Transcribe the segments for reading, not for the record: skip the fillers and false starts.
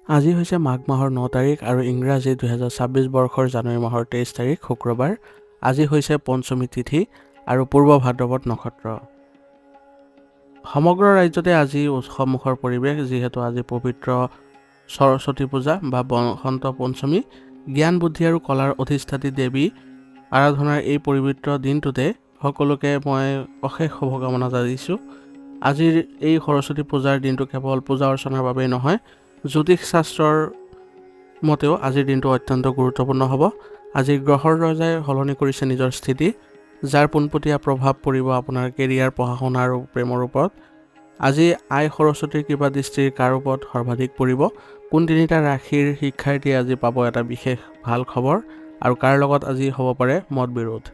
আজি হৈছে মাঘ মাহৰ 9 তাৰিখ আৰু ইংৰাজী 2026 বৰ্ষৰ জানুৱাৰী মাহৰ 23 তাৰিখ শুক্ৰবাৰ। আজি হৈছে পঞ্চমী তিথি আৰু পূৰ্ব ভাদ্ৰপদ নক্ষত্ৰ। সমগ্ৰ ৰাজ্যতে আজি উৎসৱমুখৰ পৰিৱেশ, যিহেতু আজি পবিত্ৰ সৰস্বতী পূজা বা বসন্ত পঞ্চমী। জ্ঞান বুদ্ধি আৰু কলাৰ অধিষ্ঠাত্ৰী দেৱী আৰাধনাৰ এই পবিত্ৰ দিনটোতে সকলোকে মই অশেষ শুভকামনা জনাইছোঁ। আজিৰ এই সৰস্বতী পূজাৰ দিনটো কেৱল পূজা অৰ্চনাৰ বাবেই নহয়, জ্যোতিষ শাস্ত্ৰৰ মতেও আজিৰ দিনটো অত্যন্ত গুৰুত্বপূৰ্ণ হ'ব। আজি গ্ৰহৰ ৰজাই সলনি কৰিছে নিজৰ স্থিতি, যাৰ পোনপটীয়া প্ৰভাৱ পৰিব আপোনাৰ কেৰিয়াৰ, পঢ়া শুনা আৰু প্ৰেমৰ ওপৰত। আজি আই সৰস্বতীৰ কৃপা দৃষ্টিৰ কাৰ ওপৰত সৰ্বাধিক পৰিব, কোন তিনিটা ৰাশিৰ শিক্ষাৰ্থীয়ে আজি পাব এটা বিশেষ ভাল খবৰ, আৰু কাৰ লগত আজি হ'ব পাৰে মতবিৰোধ।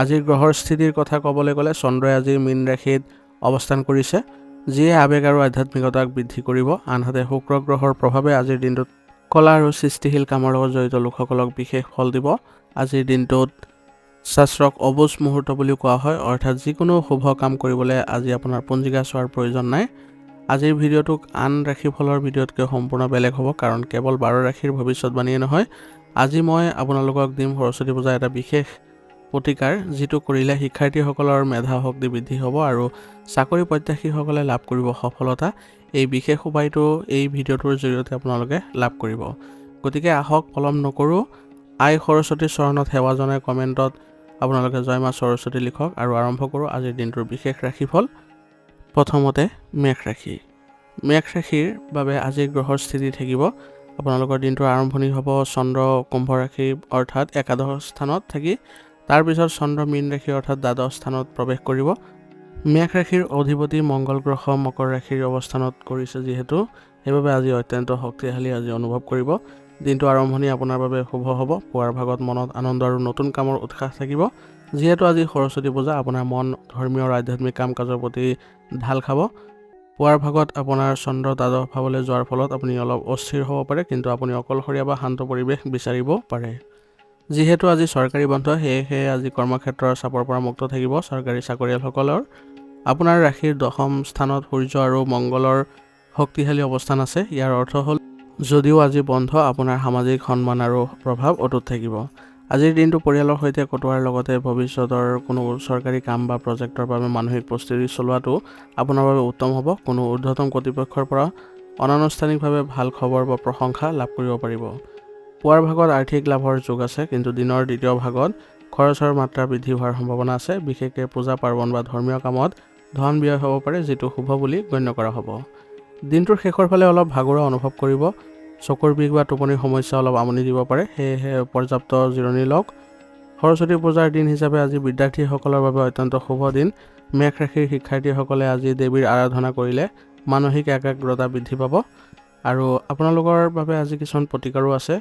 আজিৰ গ্ৰহৰ স্থিতিৰ কথা ক'বলৈ গ'লে চন্দ্ৰই আজি মীন ৰাশিত অৱস্থান কৰিছে, যিয়ে আৱেগ আৰু আধ্যাত্মিকতাক বৃদ্ধি কৰিব। আনহাতে শুক্ৰ গ্ৰহৰ প্ৰভাৱে আজিৰ দিনটোত কলা আৰু সৃষ্টিশীল কামৰ লগত জড়িত লোকসকলক বিশেষ ফল দিব। আজিৰ দিনটোত শাস্ত্ৰক অবুজ মুহূৰ্ত বুলিও কোৱা হয়, অৰ্থাৎ যিকোনো শুভ কাম কৰিবলৈ আজি আপোনাৰ পঞ্জিকা চোৱাৰ প্ৰয়োজন নাই। আজিৰ ভিডিঅ'টোক আন ৰাশিফলৰ ভিডিঅ'তকৈ সম্পূৰ্ণ বেলেগ হ'ব, কাৰণ কেৱল 12 ৰাশিৰ ভৱিষ্যতবাণীয়ে নহয়, আজি মই আপোনালোকক দিম সৰস্বতী পূজাৰ এটা বিশেষ প্ৰতিকাৰ, যিটো কৰিলে শিক্ষাৰ্থীসকলৰ মেধা শক্তি বৃদ্ধি হ'ব আৰু চাকৰি প্ৰত্যাশীসকলে লাভ কৰিব সফলতা। এই বিশেষ উপায়টো এই ভিডিঅ'টোৰ জৰিয়তে আপোনালোকে লাভ কৰিব। গতিকে আহক পলম নকৰোঁ, আই সৰস্বতীৰ চৰণত সেৱা জনাই কমেণ্টত আপোনালোকে জয় মা সৰস্বতী লিখক আৰু আৰম্ভ কৰোঁ আজিৰ দিনটোৰ বিশেষ ৰাশিফল। প্ৰথমতে মেষ ৰাশি। মেষ ৰাশিৰ বাবে আজি গ্ৰহৰ স্থিতি থাকিব। আপোনালোকৰ দিনটোৰ আৰম্ভণি হ'ব চন্দ্ৰ কুম্ভ ৰাশি অৰ্থাৎ একাদশ স্থানত থাকি, তাৰপিছত চন্দ্ৰ মীন ৰাশি অৰ্থাৎ দ্বাদশ স্থানত প্ৰৱেশ কৰিব। মেষ ৰাশিৰ অধিপতি মংগল গ্ৰহ মকৰ ৰাশিৰ অৱস্থানত কৰিছে, যিহেতু সেইবাবে আজি অত্যন্ত শক্তিশালী আজি অনুভৱ কৰিব। দিনটো আৰম্ভণি আপোনাৰ বাবে শুভ হ'ব। পুৱাৰ ভাগত মনত আনন্দ আৰু নতুন কামৰ উৎসাহ থাকিব, যিহেতু আজি সৰস্বতী পূজা। আপোনাৰ মন ধৰ্মীয় আৰু আধ্যাত্মিক কাম কাজৰ প্ৰতি ঢাল খাব। পুৱাৰ ভাগত আপোনাৰ চন্দ্ৰ দ্বাদশ ভাৱলৈ যোৱাৰ ফলত আপুনি অলপ অস্থিৰ হ'ব পাৰে, কিন্তু আপুনি অকলশৰীয়া বা শান্ত পৰিৱেশ বিচাৰিব পাৰে। যিহেতু আজি চৰকাৰী বন্ধ, সেয়েহে আজি কৰ্মক্ষেত্ৰৰ চাপৰ পৰা মুক্ত থাকিব চৰকাৰী চাকৰিয়ালসকলৰ। আপোনাৰ ৰাশিৰ দশম স্থানত সূৰ্য আৰু মংগলৰ শক্তিশালী অৱস্থান আছে। ইয়াৰ অৰ্থ হ'ল যদিও আজি বন্ধ, আপোনাৰ সামাজিক সন্মান আৰু প্ৰভাৱ অটুট থাকিব। আজিৰ দিনটো পৰিয়ালৰ সৈতে কটোৱাৰ লগতে ভৱিষ্যতৰ কোনো চৰকাৰী কাম বা প্ৰজেক্টৰ বাবে মানসিক প্ৰস্তুতি চলোৱাটো আপোনাৰ বাবে উত্তম হ'ব। কোনো ঊৰ্ধ্বতম কৰ্তৃপক্ষৰ পৰা অনানুষ্ঠানিকভাৱে ভাল খবৰ বা প্ৰশংসা লাভ কৰিব পাৰিব। পুৱাৰ ভাগত আৰ্থিক লাভৰ যোগ আছে, কিন্তু দিনৰ দ্বিতীয় ভাগত খৰচৰ মাত্ৰা বৃদ্ধি হোৱাৰ সম্ভাৱনা আছে। বিশেষকৈ পূজা পাৰ্বণ বা ধৰ্মীয় কামত ধন ব্যয় হ'ব পাৰে, যিটো শুভ বুলি গণ্য কৰা হ'ব। দিনটোৰ শেষৰ ফালে অলপ ভাগৰুৱা অনুভৱ কৰিব। চকুৰ বিষ বা টোপনিৰ সমস্যা অলপ আমনি দিব পাৰে, সেয়েহে পৰ্যাপ্ত জিৰণি লওক। সৰস্বতী পূজাৰ দিন হিচাপে আজি বিদ্যাৰ্থীসকলৰ বাবে অত্যন্ত শুভ দিন। মেষ ৰাশিৰ শিক্ষাৰ্থীসকলে আজি দেৱীৰ আৰাধনা কৰিলে মানসিক একাগ্ৰতা বৃদ্ধি পাব, আৰু আপোনালোকৰ বাবে আজি কিছুমান প্ৰতিকাৰো আছে।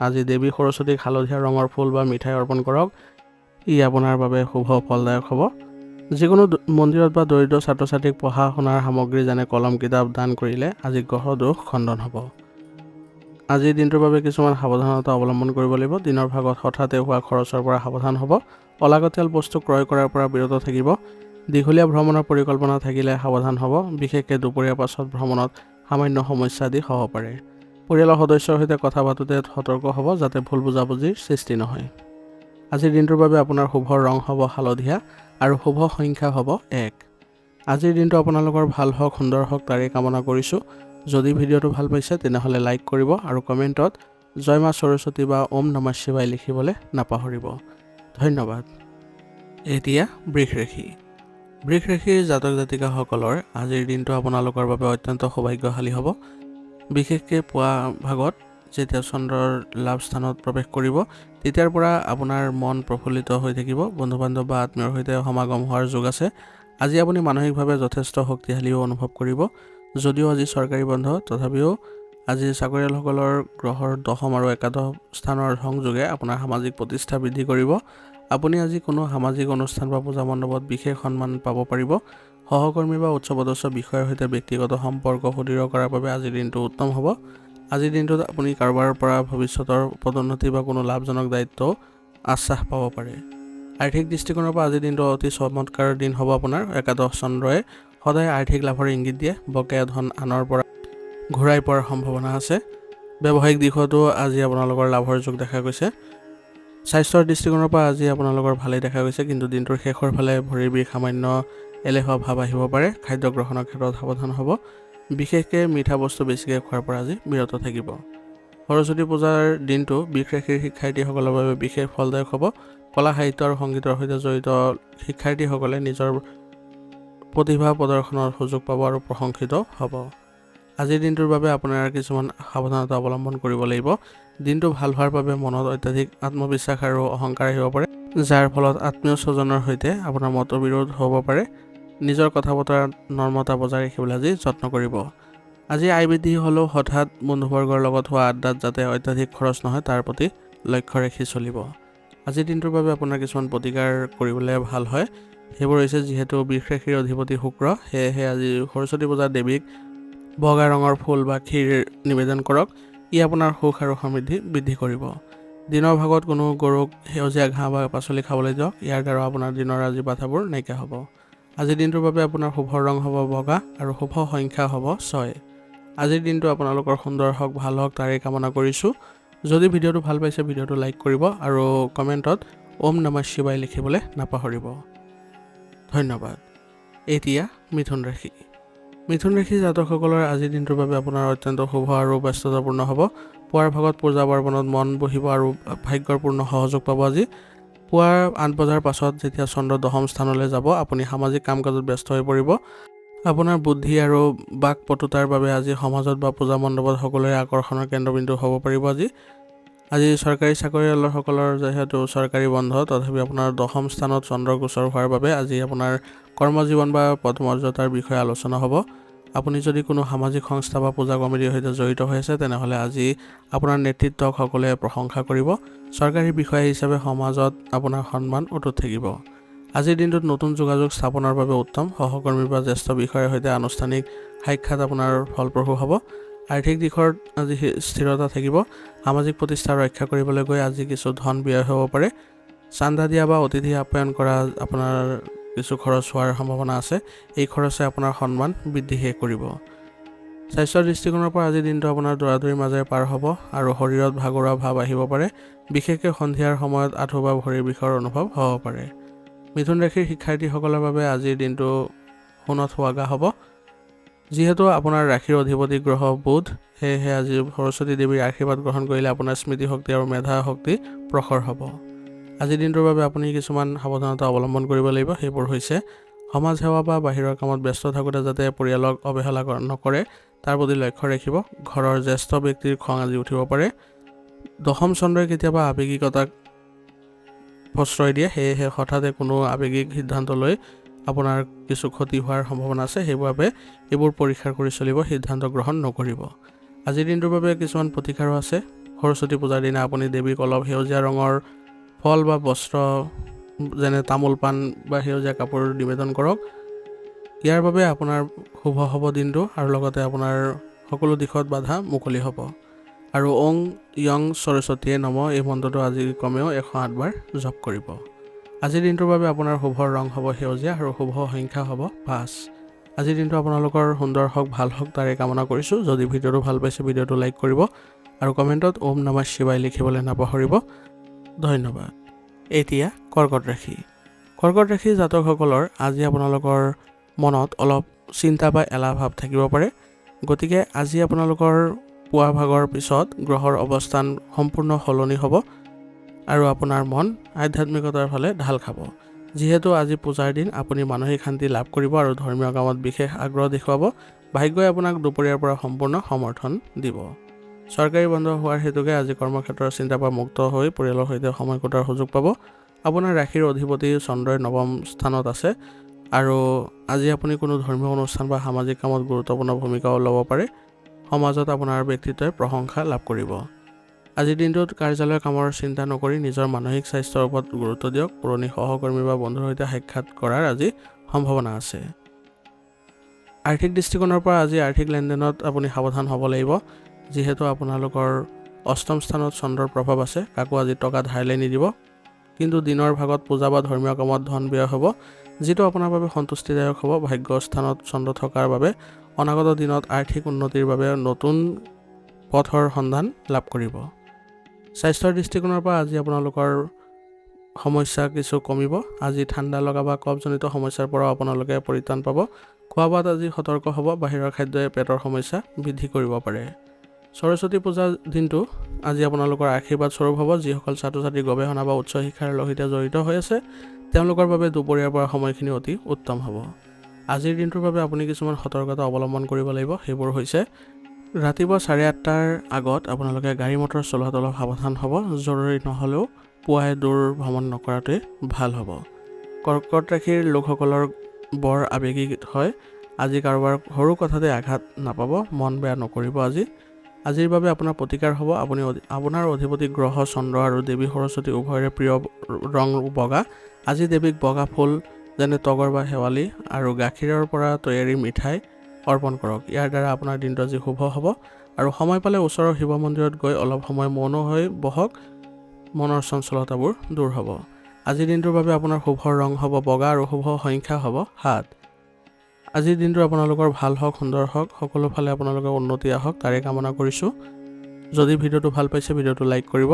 আজি দেৱী সৰস্বতীক হালধীয়া ৰঙৰ ফুল বা মিঠাই অৰ্পণ কৰক, ই আপোনাৰ বাবে শুভ ফলদায়ক হ'ব। যিকোনো মন্দিৰত বা দৰিদ্ৰ ছাত্ৰ ছাত্ৰীক পঢ়া শুনাৰ সামগ্ৰী যেনে কলম কিতাপ দান কৰিলে আজি গ্ৰহ দোষ খণ্ডন হ'ব। আজিৰ দিনটোৰ বাবে কিছুমান সাৱধানতা অৱলম্বন কৰিব লাগিব। দিনৰ ভাগত হঠাতে হোৱা খৰচৰ পৰা সাৱধান হ'ব। অলাগতিয়াল বস্তু ক্ৰয় কৰাৰ পৰা বিৰত থাকিব। দীঘলীয়া ভ্ৰমণৰ পৰিকল্পনা থাকিলে সাৱধান হ'ব। বিশেষকৈ দুপৰীয়াৰ পাছত ভ্ৰমণত সামান্য সমস্যা আদি হ'ব পাৰে। পৰিয়ালৰ সদস্যৰ সৈতে কথা পাতোঁতে সতৰ্ক হ'ব, যাতে ভুল বুজাবুজিৰ সৃষ্টি নহয়। আজিৰ দিনটোৰ বাবে আপোনাৰ শুভ ৰং হ'ব হালধীয়া আৰু শুভ সংখ্যা হ'ব 1। আজিৰ দিনটো আপোনালোকৰ ভাল হওক, সুন্দৰ হওক, তাৰেই কামনা কৰিছোঁ। যদি ভিডিঅ'টো ভাল পাইছে তেনেহ'লে লাইক কৰিব আৰু কমেণ্টত জয় মা সৰস্বতী বা ওম নমঃ শিৱায় লিখিবলৈ নাপাহৰিব। ধন্যবাদ। এতিয়া বৃষ ৰাশি। বৃষ ৰাশিৰ জাতক জাতিকাসকলৰ আজিৰ দিনটো আপোনালোকৰ বাবে অত্যন্ত সৌভাগ্যশালী হ'ব। বিশেষকৈ পুৱা ভাগত যেতিয়া চন্দ্ৰৰ লাভ স্থানত প্ৰৱেশ কৰিব, তেতিয়াৰ পৰা আপোনাৰ মন প্ৰফুল্লিত হৈ থাকিব। বন্ধু বান্ধৱ বা আত্মীয়ৰ সৈতে সমাগম হোৱাৰ যোগ আছে। আজি আপুনি মানসিকভাৱে যথেষ্ট শক্তিশালীও অনুভৱ কৰিব। যদিও আজি চৰকাৰী বন্ধ, তথাপিও আজি চাকৰিয়ালসকলৰ গ্ৰহৰ দশম আৰু একাদশ স্থানৰ সংযোগে আপোনাৰ সামাজিক প্ৰতিষ্ঠা বৃদ্ধি কৰিব। আপুনি আজি কোনো সামাজিক অনুষ্ঠান বা পূজা মণ্ডপত বিশেষ সন্মান পাব পাৰিব। সহকৰ্মী বা উচ্চপদস্থ বিষয়াৰ সৈতে ব্যক্তিগত সম্পৰ্ক সুদৃঢ় কৰাৰ বাবে আজিৰ দিনটো উত্তম হ'ব। আজিৰ দিনটোত আপুনি কাৰোবাৰ পৰা ভৱিষ্যতৰ পদোন্নতি বা কোনো লাভজনক দায়িত্ব আশ্বাস পাব পাৰে। আৰ্থিক দৃষ্টিকোণৰ পৰা আজিৰ দিনটো অতি চমৎকাৰ দিন হ'ব আপোনাৰ। একাদশ চন্দ্ৰই সদায় আৰ্থিক লাভৰ ইংগিত দিয়ে। বকেয়া ধন আনৰ পৰা ঘূৰাই পোৱাৰ সম্ভাৱনা আছে। ব্যৱসায়িক দিশতো আজি আপোনালোকৰ লাভৰ যোগ দেখা গৈছে। স্বাস্থ্যৰ দৃষ্টিকোণৰ পৰা আজি আপোনালোকৰ ভালেই দেখা গৈছে, কিন্তু দিনটোৰ শেষৰ ফালে ভৰিৰ বিষ, সামান্য এলেহুৱা ভাৱ আহিব পাৰে। খাদ্য গ্ৰহণৰ ক্ষেত্ৰত সাৱধান হ'ব। বিশেষকৈ মিঠা বস্তু বেছিকৈ খোৱাৰ পৰা আজি বিৰত থাকিব। সৰস্বতী পূজাৰ দিনটো বৃষৰাশিৰ শিক্ষাৰ্থীসকলৰ বাবে বিশেষ ফলদায়ক হ'ব। কলা সাহিত্য আৰু সংগীতৰ সৈতে জড়িত শিক্ষাৰ্থীসকলে নিজৰ প্ৰতিভা প্ৰদৰ্শনৰ সুযোগ পাব আৰু প্ৰশংসিত হ'ব। আজিৰ দিনটোৰ বাবে আপোনাৰ কিছুমান সাৱধানতা অৱলম্বন কৰিব লাগিব। দিনটো ভাল হোৱাৰ বাবে মনত অত্যাধিক আত্মবিশ্বাস আৰু অহংকাৰ আহিব পাৰে, যাৰ ফলত আত্মীয় স্বজনৰ সৈতে আপোনাৰ মতবিৰোধ হ'ব পাৰে। নিজৰ কথা বতৰাত নম্ৰতা বজাই ৰাখিবলৈ আজি যত্ন কৰিব। আজি আয় বৃদ্ধি হ'লেও হঠাৎ বন্ধুবৰ্গৰ লগত হোৱা আড্ডাত যাতে অত্যাধিক খৰচ নহয় তাৰ প্ৰতি লক্ষ্য ৰাখি চলিব। আজিৰ দিনটোৰ বাবে আপোনাৰ কিছুমান প্ৰতিকাৰ কৰিবলৈ ভাল হয়। সেইবোৰ হৈছে, যিহেতু বৃষৰাশিৰ অধিপতি শুক্ৰ, সেয়েহে আজি সৰস্বতী পূজাৰ দেৱীক বগা ৰঙৰ ফুল বা ক্ষীৰ নিবেদন কৰক। ই আপোনাৰ সুখ আৰু সমৃদ্ধি বৃদ্ধি কৰিব। দিনৰ ভাগত কোনো গৰুক সেউজীয়া ঘাঁহ বা পাচলি খাবলৈ দিয়ক। ইয়াৰ দ্বাৰা আপোনাৰ দিনৰ আজি বাধাবোৰ নাইকিয়া হ'ব। আজিৰ দিনটোৰ বাবে আপোনাৰ শুভ ৰং হ'ব বগা আৰু শুভ সংখ্যা হ'ব 6। আজিৰ দিনটো আপোনালোকৰ সুন্দৰ হওক, ভাল হওক তাৰেই কামনা কৰিছোঁ। যদি ভিডিঅ'টো ভাল পাইছে, ভিডিঅ'টো লাইক কৰিব আৰু কমেণ্টত ওম নমঃ শিৱায় লিখিবলৈ নাপাহৰিব। ধন্যবাদ। এতিয়া মিথুন ৰাশি। মিথুন ৰাশি জাতকসকলৰ আজিৰ দিনটোৰ বাবে আপোনাৰ অত্যন্ত শুভ আৰু ব্যস্ততাপূৰ্ণ হ'ব। পুৱাৰ ভাগত পূজা পাৰ্বণত মন বহিব আৰু ভাগ্যৰ পূৰ্ণ সহযোগ পাব। আজি পুৱাৰ 8 বজাৰ পাছত যেতিয়া চন্দ্ৰ দশম স্থানলৈ যাব, আপুনি সামাজিক কাম কাজত ব্যস্ত হৈ পৰিব। আপোনাৰ বুদ্ধি আৰু বাক পটুতাৰ বাবে আজি সমাজত বা পূজা মণ্ডপত সকলোৰে আকৰ্ষণৰ কেন্দ্ৰবিন্দু হ'ব পাৰিব। আজি চৰকাৰী চাকৰিয়ালসকলৰ যিহেতু চৰকাৰী বন্ধ, তথাপি আপোনাৰ দশম স্থানত চন্দ্ৰ গোচৰ হোৱাৰ বাবে আজি আপোনাৰ কৰ্মজীৱন বা পদমৰ্যাদাৰ বিষয়ে আলোচনা হ'ব। আপুনি যদি কোনো সামাজিক সংস্থা বা পূজা কমিটিৰ সৈতে জড়িত হৈ আছে, তেনেহ'লে আজি আপোনাৰ নেতৃত্বক সকলোৱে প্ৰশংসা কৰিব। চৰকাৰী বিষয়া হিচাপে সমাজত আপোনাৰ সন্মান অটুট থাকিব। আজিৰ দিনটোত নতুন যোগাযোগ স্থাপনৰ বাবে উত্তম। সহকৰ্মী বা জ্যেষ্ঠ বিষয়াৰ সৈতে আনুষ্ঠানিক সাক্ষাৎ আপোনাৰ ফলপ্ৰসূ হ'ব। আৰ্থিক দিশত আজি স্থিৰতা থাকিব। সামাজিক প্ৰতিষ্ঠা ৰক্ষা কৰিবলৈ গৈ আজি কিছু ধন ব্যয় হ'ব পাৰে। চান্দা দিয়া বা অতিথি আপ্যায়ন কৰা আপোনাৰ কিছু খৰচ হোৱাৰ সম্ভাৱনা আছে। এই খৰচে আপোনাৰ সন্মান বৃদ্ধিহে কৰিব। স্বাস্থ্যৰ দৃষ্টিকোণৰ পৰা আজিৰ দিনটো আপোনাৰ দৌৰাদৌৰিৰ মাজেৰে পাৰ হ'ব আৰু শৰীৰত ভাগৰুৱা ভাৱ আহিব পাৰে। বিশেষকৈ সন্ধিয়াৰ সময়ত আঁঠু বা ভৰিৰ বিষৰ অনুভৱ হ'ব পাৰে। মিথুন ৰাশিৰ শিক্ষাৰ্থীসকলৰ বাবে আজিৰ দিনটো সোণত সুহাগা হ'ব। যিহেতু আপোনাৰ ৰাশিৰ অধিপতি গ্ৰহ বুধ, সেয়েহে আজি সৰস্বতী দেৱীৰ আশীৰ্বাদ গ্ৰহণ কৰিলে আপোনাৰ স্মৃতিশক্তি আৰু মেধা শক্তি প্ৰখৰ হ'ব। আজিৰ দিনটোৰ বাবে আপুনি কিছুমান সাৱধানতা অৱলম্বন কৰিব লাগিব। সেইবোৰ হৈছে, সমাজ সেৱা বা বাহিৰৰ কামত ব্যস্ত থাকোঁতে যাতে পৰিয়ালক অৱহেলা নকৰে তাৰ প্ৰতি লক্ষ্য ৰাখিব। ঘৰৰ জ্যেষ্ঠ ব্যক্তিৰ খং আজি উঠিব পাৰে। দশম চন্দ্ৰই কেতিয়াবা আৱেগিকতাক প্ৰশ্ৰয় দিয়ে, সেয়েহে হঠাতে কোনো আৱেগিক সিদ্ধান্ত লৈ আপোনাৰ কিছু ক্ষতি হোৱাৰ সম্ভাৱনা আছে। সেইবাবে এইবোৰ পৰীক্ষা কৰি চলিব, সিদ্ধান্ত গ্ৰহণ নকৰিব। আজিৰ দিনটোৰ বাবে কিছুমান প্ৰতিকাৰো আছে। সৰস্বতী পূজাৰ দিনা আপুনি দেৱীক অলপ সেউজীয়া ৰঙৰ ফল বা বস্ত্ৰ, যেনে তামোল পাণ বা সেউজীয়া কাপোৰ নিবেদন কৰক। ইয়াৰ বাবে আপোনাৰ শুভ হ'ব দিনটো, আৰু লগতে আপোনাৰ সকলো দিশত বাধা মুকলি হ'ব। আৰু ওং য়ং সৰস্বতীয়ে নম এই মন্ত্ৰটো আজি কমেও 108 বাৰ জপ কৰিব। আজিৰ দিনটোৰ বাবে আপোনাৰ শুভ ৰং হ'ব সেউজীয়া আৰু শুভ সংখ্যা হ'ব 5। আজিৰ দিনটো আপোনালোকৰ সুন্দৰ হওক, ভাল হওক তাৰে কামনা কৰিছোঁ। যদি ভিডিঅ'টো ভাল পাইছে, ভিডিঅ'টো লাইক কৰিব আৰু কমেণ্টত ওম নমঃ শিৱায় লিখিবলৈ নাপাহৰিব। ধন্যবাদ। এতিয়া কৰ্কট ৰাশি। কৰ্কট ৰাশি জাতকসকলৰ আজি আপোনালোকৰ মনত অলপ চিন্তা বা এলাহ ভাৱ থাকিব পাৰে। গতিকে আজি আপোনালোকৰ পুৱা ভাগৰ পিছত গ্ৰহৰ অৱস্থান সম্পূৰ্ণ সলনি হ'ব আৰু আপোনাৰ মন আধ্যাত্মিকতাৰ ফালে ঢাল খাব। যিহেতু আজি পূজাৰ দিন, আপুনি মানসিক শান্তি লাভ কৰিব আৰু ধৰ্মীয় কামত বিশেষ আগ্ৰহ দেখুৱাব। ভাগ্যই আপোনাক দুপৰীয়াৰ পৰা সম্পূৰ্ণ সমৰ্থন দিব। চৰকাৰী বন্ধ হোৱাৰ হেতুকে আজি কৰ্মক্ষেত্ৰৰ চিন্তাৰ পৰা মুক্ত হৈ পৰিয়ালৰ সৈতে সময় কটোৱাৰ সুযোগ পাব। আপোনাৰ ৰাশিৰ অধিপতি চন্দ্ৰই নৱম স্থানত আছে আৰু আজি আপুনি কোনো ধৰ্মীয় অনুষ্ঠান বা সামাজিক কামত গুৰুত্বপূৰ্ণ ভূমিকাও ল'ব পাৰে। সমাজত আপোনাৰ ব্যক্তিত্বই প্ৰশংসা লাভ কৰিব। আজিৰ দিনটোত কাৰ্যালয়ৰ কামৰ চিন্তা নকৰি নিজৰ মানসিক স্বাস্থ্যৰ ওপৰত গুৰুত্ব দিয়ক। পুৰণি সহকৰ্মী বা বন্ধুৰ সৈতে সাক্ষাৎ কৰাৰ আজি সম্ভাৱনা আছে। আৰ্থিক দৃষ্টিকোণৰ পৰা আজি আৰ্থিক লেনদেনত আপুনি সাৱধান হ'ব লাগিব। যিহেতু আপোনালোকৰ অষ্টম স্থানত চন্দ্ৰৰ প্ৰভাৱ আছে, কাকো আজি টকা ধাৰলৈ নিদিব। কিন্তু দিনৰ ভাগত পূজা বা ধৰ্মীয় কামত ধন ব্যয় হ'ব, যিটো আপোনাৰ বাবে সন্তুষ্টিদায়ক হ'ব। ভাগ্যস্থানত চন্দ্ৰ থকাৰ বাবে অনাগত দিনত আৰ্থিক উন্নতিৰ বাবে নতুন পথৰ সন্ধান লাভ কৰিব। স্বাস্থ্যৰ দৃষ্টিকোণৰ পৰা আজি আপোনালোকৰ সমস্যা কিছু কমিব। আজি ঠাণ্ডা লগা বা কফজনিত সমস্যাৰ পৰাও আপোনালোকে পৰিত্ৰাণ পাব। খোৱা বোৱাত আজি সতৰ্ক হ'ব, বাহিৰৰ খাদ্যই পেটৰ সমস্যা বৃদ্ধি কৰিব পাৰে। সৰস্বতী পূজাৰ দিনটো আজি আপোনালোকৰ আশীৰ্বাদ স্বৰূপ হ'ব। যিসকল ছাত্ৰ ছাত্ৰী গৱেষণা বা উচ্চ শিক্ষাৰ সৈতে জড়িত হৈ আছে তেওঁলোকৰ বাবে দুপৰীয়াৰ পৰা সময়খিনি অতি উত্তম হ'ব। আজিৰ দিনটোৰ বাবে আপুনি কিছুমান সতৰ্কতা অৱলম্বন কৰিব লাগিব। সেইবোৰ হৈছে ৰাতিপুৱা 8:30টাৰ আগত আপোনালোকে গাড়ী মটৰ চলোৱাত অলপ সাৱধান হ'ব। জৰুৰী নহ'লেও পুৱাই দূৰ ভ্ৰমণ নকৰাটোৱেই ভাল হ'ব। কৰ্কট ৰাশিৰ লোকসকলৰ বৰ আৱেগিক হয়। আজি কাৰোবাৰ সৰু কথাতে আঘাত নাপাব, মন বেয়া নকৰিব। আজিৰ বাবে আপোনাৰ প্ৰতিকাৰ হ'ব, আপোনাৰ অধিপতি গ্ৰহ চন্দ্ৰ আৰু দেৱী সৰস্বতী উভয়ৰে প্ৰিয় ৰং বগা। আজি দেৱীক বগা ফুল যেনে তগৰ বা শেৱালি আৰু গাখীৰৰ পৰা তৈয়াৰী মিঠাই অৰ্পণ কৰক। ইয়াৰ দ্বাৰা আপোনাৰ দিনটো আজি শুভ হ'ব। আৰু সময় পালে ওচৰৰ শিৱ মন্দিৰত গৈ অলপ সময় মৌন হৈ বহক, মনৰ চঞ্চলতাবোৰ দূৰ হ'ব। আজিৰ দিনটোৰ বাবে আপোনাৰ শুভ ৰং হ'ব বগা আৰু শুভ সংখ্যা হ'ব 7। আজিৰ দিনটো আপোনালোকৰ ভাল হওক, সুন্দৰ হওক, সকলো ফালে আপোনালোকৰ উন্নতি আহক তাৰে কামনা কৰিছোঁ। যদি ভিডিঅ'টো ভাল পাইছে ভিডিঅ'টো লাইক কৰিব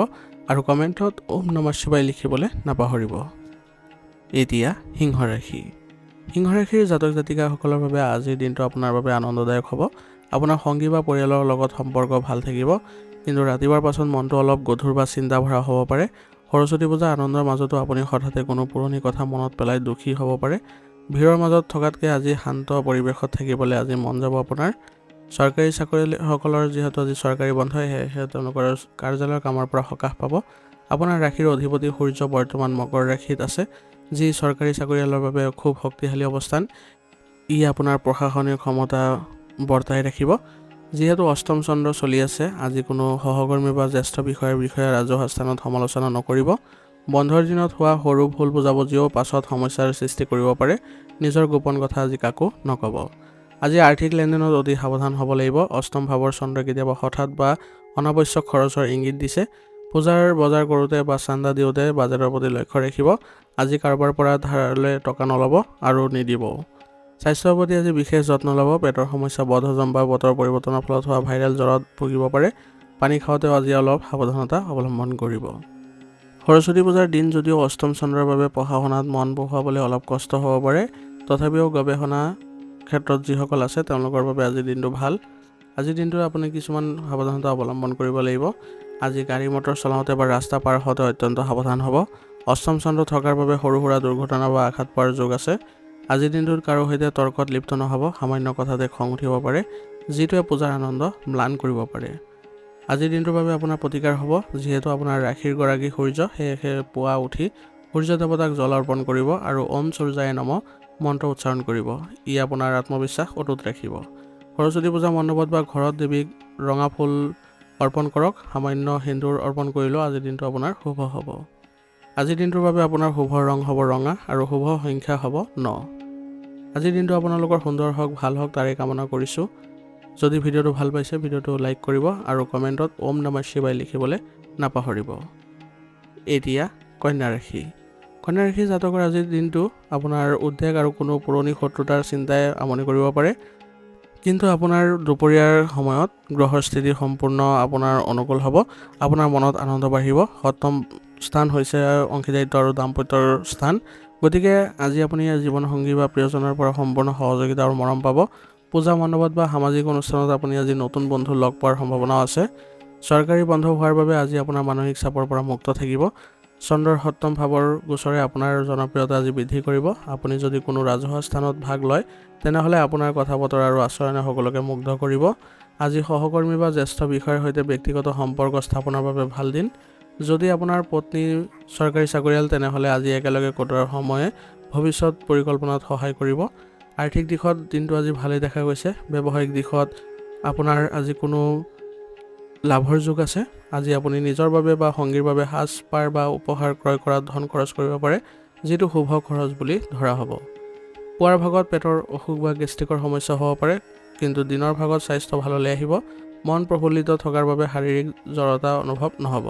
আৰু কমেণ্টত ওম নমঃ শিৱায় লিখিবলৈ নাপাহৰিব। এতিয়া সিংহ ৰাশি। সিংহ ৰাশিৰ জাতক জাতিকাসকলৰ বাবে আজিৰ দিনটো আপোনাৰ বাবে আনন্দদায়ক হ'ব। আপোনাৰ সংগী বা পৰিয়ালৰ লগত সম্পৰ্ক ভাল থাকিব, কিন্তু ৰাতিপুৱাৰ পাছত মনটো অলপ গধুৰ বা চিন্তা ভৰা হ'ব পাৰে। সৰস্বতী পূজা আনন্দৰ মাজতো আপুনি হঠাতে কোনো পুৰণি কথা মনত পেলাই দুখী হ'ব পাৰে। ভিৰৰ মাজত থকাতকৈ আজি শান্ত পৰিৱেশত থাকিবলৈ আজি মন যাব আপোনাৰ। চৰকাৰী চাকৰিয়ালসকলৰ যিহেতু আজি চৰকাৰী বন্ধ, সেয়েহে তেওঁলোকৰ কাৰ্যালয়ৰ কামৰ পৰা সকাহ পাব। আপোনাৰ ৰাশিৰ অধিপতি সূৰ্য বৰ্তমান মকৰ ৰাশিত আছে, যি চৰকাৰী চাকৰিয়ালৰ বাবে খুব শক্তিশালী অৱস্থান। ই আপোনাৰ প্ৰশাসনিক ক্ষমতা বৰ্তাই ৰাখিব। যিহেতু অষ্টম চন্দ্ৰ চলি আছে, আজি কোনো সহকৰ্মী বা জ্যেষ্ঠ বিষয়ে ৰাজহুৱা স্থানত সমালোচনা নকৰিব। বন্ধৰ দিনত হোৱা সৰু ভুল বুজাবুজিও পাছত সমস্যাৰ সৃষ্টি কৰিব পাৰে। নিজৰ গোপন কথা আজি কাকো নক'ব। আজি আৰ্থিক লেনদেনত অতি সাৱধান হ'ব লাগিব। অষ্টম ভাৱৰ চন্দ্ৰই কেতিয়াবা হঠাৎ বা অনাৱশ্যক খৰচৰ ইংগিত দিছে। পূজাৰ বজাৰ কৰোঁতে বা চান্দা দিওঁতে বাজেটৰ প্ৰতি লক্ষ্য ৰাখিব। আজি কাৰোবাৰ পৰা ধাৰলৈ টকা নল'ব আৰু নিদিবও। স্বাস্থ্যৰ প্ৰতি আজি বিশেষ যত্ন ল'ব। পেটৰ সমস্যা, বদহজম বা বতৰ পৰিৱৰ্তনৰ ফলত হোৱা ভাইৰেল জ্বৰত ভুগিব পাৰে। পানী খাওঁতেও আজি অলপ সাৱধানতা অৱলম্বন কৰিব। সৰস্বতী পূজাৰ দিন যদিও অষ্টম চন্দ্ৰৰ বাবে পঢ়া শুনাত মন বহুৱাবলৈ অলপ কষ্ট হ'ব পাৰে, তথাপিও গৱেষণা ক্ষেত্ৰত যিসকল আছে তেওঁলোকৰ বাবে আজিৰ দিনটো ভাল। আজিৰ দিনটোত আপুনি কিছুমান সাৱধানতা অৱলম্বন কৰিব লাগিব। আজি গাড়ী মটৰ চলাওঁতে বা ৰাস্তা পাৰ হওঁতে অত্যন্ত সাৱধান হ'ব। অষ্টম চন্দ্ৰ থকাৰ বাবে সৰু সুৰা দুৰ্ঘটনা বা আঘাত পোৱাৰ যোগ আছে। আজিৰ দিনটোত কাৰো সৈতে তৰ্কত লিপ্ত নহ'ব। সামান্য কথাতে খং উঠিব পাৰে, যিটোৱে পূজাৰ আনন্দ ম্লান কৰিব পাৰে। আজিৰ দিনটোৰ বাবে আপোনাৰ প্ৰতিকাৰ হ'ব। যিহেতু আপোনাৰ ৰাশিৰ গৰাকী সূৰ্য, সেয়েহে পুৱা উঠি সূৰ্য দেৱতাক জল অৰ্পণ কৰিব আৰু ওম সূৰ্যায় নমঃ মন্ত্ৰ উচ্চাৰণ কৰিব। ই আপোনাৰ আত্মবিশ্বাস অটুট ৰাখিব। সৰস্বতী পূজা মণ্ডপত বা ঘৰত দেৱীক ৰঙা ফুল অৰ্পণ কৰক। সামান্য সেন্দুৰ অৰ্পণ কৰিলেও আজিৰ দিনটো আপোনাৰ শুভ হ'ব। আজিৰ দিনটোৰ বাবে আপোনাৰ শুভ ৰং হ'ব ৰঙা আৰু শুভ সংখ্যা হ'ব 9। আজিৰ দিনটো আপোনালোকৰ সুন্দৰ হওক, ভাল হওক তাৰে কামনা কৰিছোঁ। যদি ভিডিঅ'টো ভাল পাইছে ভিডিঅ'টো লাইক কৰিব আৰু কমেণ্টত ওম নমঃ শিৱায় লিখিবলৈ নাপাহৰিব। এতিয়া কন্যা ৰাশি। কন্যা ৰাশিৰ জাতকৰ আজিৰ দিনটো আপোনাৰ উদ্বেগ আৰু কোনো পুৰণি শত্ৰুতাৰ চিন্তাই আমনি কৰিব পাৰে, কিন্তু আপোনাৰ দুপৰীয়াৰ সময়ত গ্ৰহৰ স্থিতি সম্পূৰ্ণ আপোনাৰ অনুকূল হ'ব। আপোনাৰ মনত আনন্দ বাঢ়িব। সপ্তম স্থান হৈছে অংশীদাৰিত্ব আৰু দাম্পত্যৰ স্থান, গতিকে আজি আপুনি জীৱনসংগী বা প্ৰিয়জনৰ পৰা সম্পূৰ্ণ সহযোগিতা আৰু মৰম পাব। পূজা মণ্ডপত বা সামাজিক অনুষ্ঠানত আপুনি আজি নতুন বন্ধু লগ পোৱাৰ সম্ভাৱনাও আছে। চৰকাৰী বন্ধ হোৱাৰ বাবে আজি আপোনাৰ মানসিক চাপৰ পৰা মুক্ত থাকিব। চন্দ্ৰৰ সপ্তম ভাৱৰ গোচৰে আপোনাৰ জনপ্ৰিয়তা আজি বৃদ্ধি কৰিব। আপুনি যদি কোনো ৰাজহুৱা স্থানত ভাগ লয় তেনেহ'লে আপোনাৰ কথা বতৰা আৰু আচৰণে সকলোকে মুগ্ধ কৰিব। আজি সহকৰ্মী বা জ্যেষ্ঠ বিষয়াৰ সৈতে ব্যক্তিগত সম্পৰ্ক স্থাপনৰ বাবে ভাল দিন। যদি আপোনাৰ পত্নী চৰকাৰী চাকৰিয়াল তেনেহ'লে আজি একেলগে কটোৱাৰ সময়ে ভৱিষ্যত পৰিকল্পনাত সহায় কৰিব। আৰ্থিক দিশত দিনটো আজি ভালেই দেখা গৈছে। ব্যৱসায়িক দিশত আপোনাৰ আজি কোনো লাভৰ যোগ আছে। আজি আপুনি নিজৰ বাবে বা সংগীৰ বাবে সাজ পাৰ বা উপহাৰ ক্ৰয় কৰাত ধন খৰচ কৰিব পাৰে, যিটো শুভ খৰচ বুলি ধৰা হ'ব। পুৱাৰ ভাগত পেটৰ অসুখ বা গেষ্ট্ৰিকৰ সমস্যা হ'ব পাৰে, কিন্তু দিনৰ ভাগত স্বাস্থ্য ভাললৈ আহিব। মন প্ৰফুল্লিত থকাৰ বাবে শাৰীৰিক জড়তা অনুভৱ নহ'ব।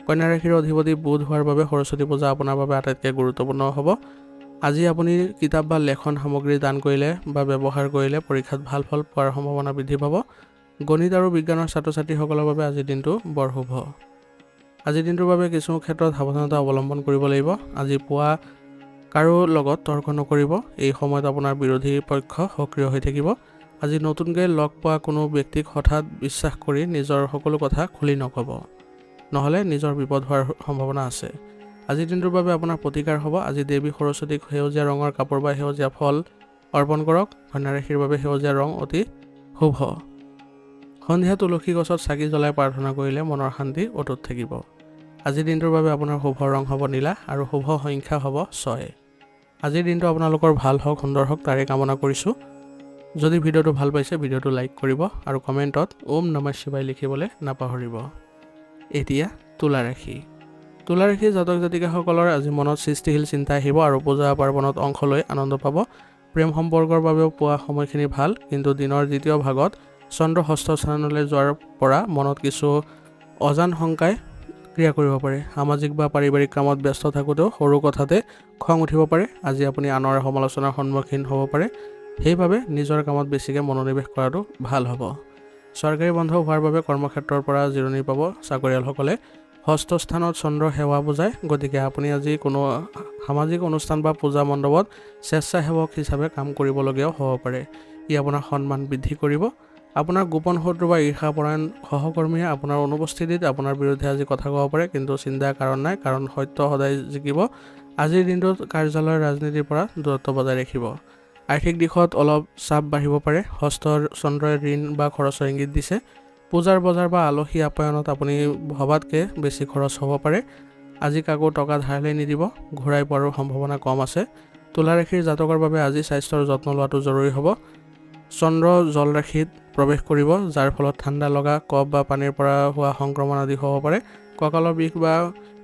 কন্যা ৰাশিৰ অধিপতি বুধ হোৱাৰ বাবে সৰস্বতী পূজা আপোনাৰ বাবে আটাইতকৈ গুৰুত্বপূৰ্ণ হ'ব। আজি আপুনি কিতাপ বা লেখন সামগ্ৰী দান কৰিলে বা ব্যৱহাৰ কৰিলে পৰীক্ষাত ভাল ফল পোৱাৰ সম্ভাৱনা বৃদ্ধি পাব। গণিত আৰু বিজ্ঞানৰ ছাত্ৰ ছাত্ৰীসকলৰ বাবে আজিৰ দিনটো বৰ শুভ। আজিৰ দিনটোৰ বাবে কিছু ক্ষেত্ৰত সাৱধানতা অৱলম্বন কৰিব লাগিব। আজি পুৱা কাৰো লগত তৰ্ক নকৰিব। এই সময়ত আপোনাৰ বিৰোধী পক্ষ সক্ৰিয় হৈ থাকিব। আজি নতুনকৈ লগ পোৱা কোনো ব্যক্তিক হঠাৎ বিশ্বাস কৰি নিজৰ সকলো কথা খুলি নক'ব, নহ'লে নিজৰ বিপদ হোৱাৰ সম্ভাৱনা আছে। আজিৰ দিনটোৰ বাবে আপোনাৰ প্ৰতিকাৰ হ'ব। আজি দেৱী সৰস্বতীক সেউজীয়া ৰঙৰ কাপোৰ বা সেউজীয়া ফল অৰ্পণ কৰক। কন্যা ৰাশিৰ বাবে সেউজীয়া ৰং অতি শুভ। সন্ধিয়া তুলসী গছত চাকি জ্বলাই প্ৰাৰ্থনা কৰিলে মনৰ শান্তি অটুট থাকিব। আজিৰ দিনটোৰ বাবে আপোনাৰ শুভ ৰং হ'ব নীলা আৰু শুভ সংখ্যা হ'ব 6। আজিৰ দিনটো আপোনালোকৰ ভাল হওক, সুন্দৰ হওক, তাৰে কামনা কৰিছোঁ। যদি ভিডিঅ'টো ভাল পাইছে ভিডিঅ'টো লাইক কৰিব আৰু কমেণ্টত ওম নমঃ শিৱায় লিখিবলৈ নাপাহৰিব। এতিয়া তুলা ৰাশি। তুলা ৰাশিৰ জাতক জাতিকাসকলৰ আজি মনত সৃষ্টিশীল চিন্তা আহিব আৰু পূজা পাৰ্বণত অংশ লৈ আনন্দ পাব। প্ৰেম সম্পৰ্কৰ বাবেও পোৱা সময়খিনি ভাল, কিন্তু দিনৰ দ্বিতীয় ভাগত চন্দ্ৰ ষষ্ঠ স্থানলৈ যোৱাৰ পৰা মনত কিছু অজান শংকাই ক্ৰিয়া কৰিব পাৰে। সামাজিক বা পাৰিবাৰিক কামত ব্যস্ত থাকোঁতেও সৰু কথাতে খং উঠিব পাৰে। আজি আপুনি আনৰ সমালোচনাৰ সন্মুখীন হ'ব পাৰে, সেইবাবে নিজৰ কামত বেছিকৈ মনোনিৱেশ কৰাটো ভাল হ'ব। চৰকাৰী বন্ধ হোৱাৰ বাবে কৰ্মক্ষেত্ৰৰ পৰা জিৰণি পাব চাকৰিয়ালসকলে। ষষ্ঠ স্থানত চন্দ্ৰ সেৱা বুজায়, গতিকে আপুনি আজি কোনো সামাজিক অনুষ্ঠান বা পূজা মণ্ডপত স্বেচ্ছাসেৱক হিচাপে কাম কৰিবলগীয়াও হ'ব পাৰে। ই আপোনাৰ সন্মান বৃদ্ধি কৰিব। আপোনাৰ গোপন শত্ৰু বা ঈৰ্ষাপৰায়ণ সহকৰ্মীয়ে আপোনাৰ অনুপস্থিতিত আপোনাৰ বিৰুদ্ধে আজি কথা ক'ব পাৰে, কিন্তু চিন্তাৰ কাৰণ নাই, কাৰণ সত্য সদায় জিকিব। আজিৰ দিনটোত কাৰ্যালয়ৰ ৰাজনীতিৰ পৰা দূৰত্ব বজাই ৰাখিব। আৰ্থিক দিশত অলপ চাপ বাঢ়িব পাৰে। ষষ্ঠ চন্দ্ৰই ঋণ বা খৰচৰ ইংগিত দিছে। পূজাৰ বজাৰ বা আলহী আপ্যায়নত আপুনি ভবাতকৈ বেছি খৰচ হ'ব পাৰে। আজি কাকো টকা ধাৰলৈ নিদিব, ঘূৰাই পোৱাৰো সম্ভাৱনা কম আছে। তুলা ৰাশিৰ জাতকৰ বাবে আজি স্বাস্থ্যৰ যত্ন লোৱাটো জৰুৰী হ'ব। চন্দ্ৰ জল ৰাশিত প্ৰৱেশ কৰিব, যাৰ ফলত ঠাণ্ডা লগা, কফ বা পানীৰ পৰা হোৱা সংক্ৰমণ আদি হ'ব পাৰে। কঁকালৰ বিষ বা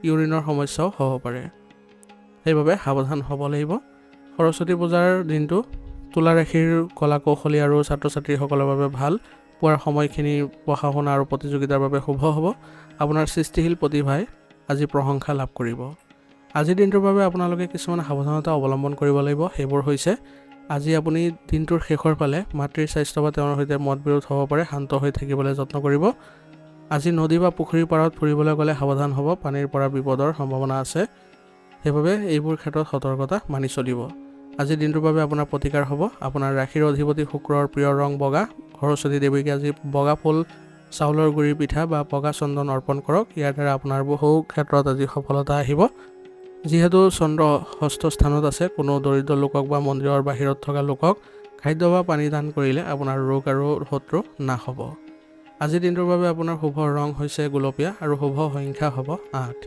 ইউৰিনৰ সমস্যাও হ'ব পাৰে, সেইবাবে সাৱধান হ'ব লাগিব। সৰস্বতী পূজাৰ দিনটো তুলা ৰাশিৰ কলা কৌশলী আৰু ছাত্ৰ ছাত্ৰীসকলৰ বাবে ভাল। পোৱাৰ সময়খিনি পঢ়া শুনা আৰু প্ৰতিযোগিতাৰ বাবে শুভ হ'ব। আপোনাৰ সৃষ্টিশীল প্ৰতিভাই আজি প্ৰশংসা লাভ কৰিব। আজিৰ দিনটোৰ বাবে আপোনালোকে কিছুমান সাৱধানতা অৱলম্বন কৰিব লাগিব। সেইবোৰ হৈছে, আজি আপুনি দিনটোৰ শেষৰ ফালে মাতৃৰ স্বাস্থ্য বা তেওঁৰ সৈতে মত বিৰোধ হ'ব পাৰে, শান্ত হৈ থাকিবলৈ যত্ন কৰিব। আজি নদী বা পুখুৰীৰ পাৰত ফুৰিবলৈ গ'লে সাৱধান হ'ব, পানীৰ পৰা বিপদৰ সম্ভাৱনা আছে, সেইবাবে এইবোৰ ক্ষেত্ৰত সতৰ্কতা মানি চলিব। আজিৰ দিনটোৰ বাবে আপোনাৰ প্ৰতিকাৰ হ'ব। আপোনাৰ ৰাশিৰ অধিপতি শুক্ৰৰ প্ৰিয় ৰং বগা। সৰস্বতী দেৱীকে আজি বগা ফুল, চাউলৰ গুড়িৰ পিঠা বা বগা চন্দন অৰ্পণ কৰক। ইয়াৰ দ্বাৰা আপোনাৰ বহু ক্ষেত্ৰত আজি সফলতা আহিব। যিহেতু চন্দ্ৰ ষষ্ঠ স্থানত আছে, কোনো দৰিদ্ৰ লোকক বা মন্দিৰৰ বাহিৰত থকা লোকক খাদ্য বা পানী দান কৰিলে আপোনাৰ ৰোগ আৰু শত্ৰু নাশ হ'ব। আজিৰ দিনটোৰ বাবে আপোনাৰ শুভ ৰং হৈছে গোলপীয়া আৰু শুভ সংখ্যা হ'ব 8।